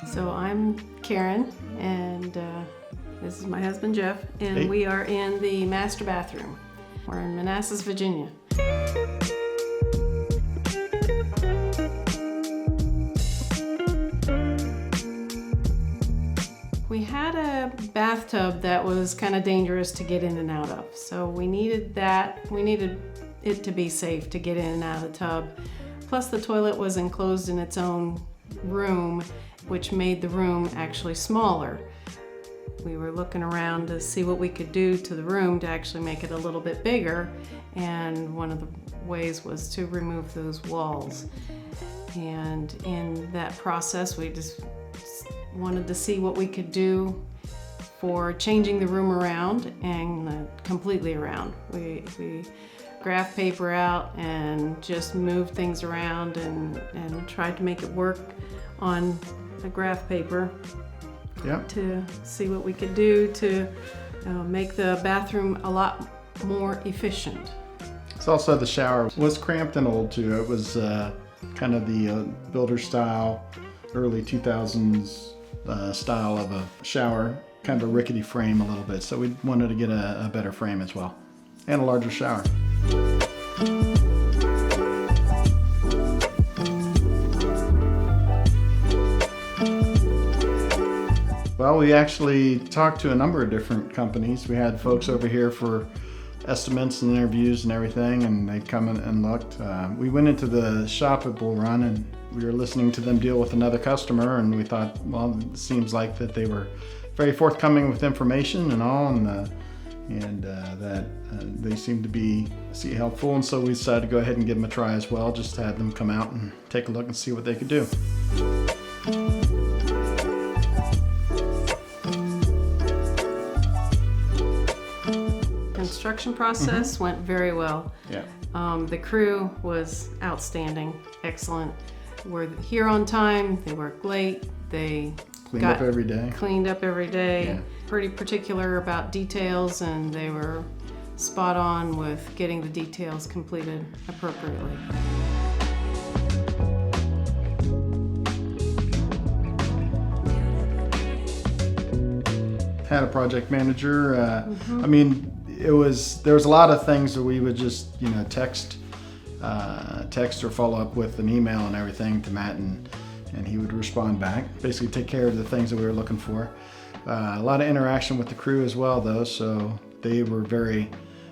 So I'm Karen, and this is my husband Jeff, and Hey. We are in the master bathroom. We're in Manassas, Virginia. We had a bathtub that was kind of dangerous to get in and out of, so we needed it to be safe to get in and out of the tub. Plus the toilet was enclosed in its own room, which made the room actually smaller. We were looking around to see what we could do to the room to actually make it a little bit bigger, and one of the ways was to remove those walls. And in that process, we just wanted to see what we could do for changing the room around and completely around. We graph paper out and just moved things around and tried to make it work on the graph paper. Yep. To see what we could do to make the bathroom a lot more efficient. It's also the shower was cramped and old too. It was kind of the builder style, early 2000s style of a shower, kind of a rickety frame a little bit. So we wanted to get a better frame as well, and a larger shower. Well, we actually talked to a number of different companies. We had folks over here for estimates and interviews and everything, and they come in and looked. We went into the shop at Bullrun, and we were listening to them deal with another customer, and we thought, well, it seems like that they were very forthcoming with information and all, and that they seemed to be helpful, and so we decided to go ahead and give them a try as well, just to have them come out and take a look and see what they could do. Construction process went very well. Yeah. The crew was outstanding, excellent. We're here on time, they worked late, they Cleaned up every day. Cleaned up every day. Yeah. Pretty particular about details, and they were spot on with getting the details completed appropriately. Had a project manager. I mean, there was a lot of things that we would just text or follow up with an email and everything to Matt, and he would respond back. Basically, take care of the things that we were looking for. A lot of interaction with the crew as well, though. So they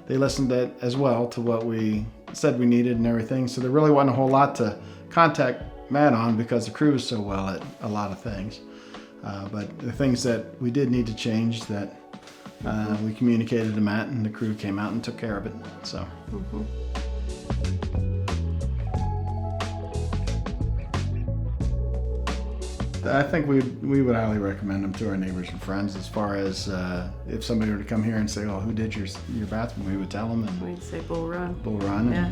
listened as well to what we said we needed and everything. So there really wasn't a whole lot to contact Matt on because the crew was so well at a lot of things. But the things that we did need to change, that we communicated to Matt, and the crew came out and took care of it. So. I think we would highly recommend them to our neighbors and friends. As far as if somebody were to come here and say, "Oh, who did your bathroom?" we would tell them, and We'd say Bullrun. Bullrun. Yeah.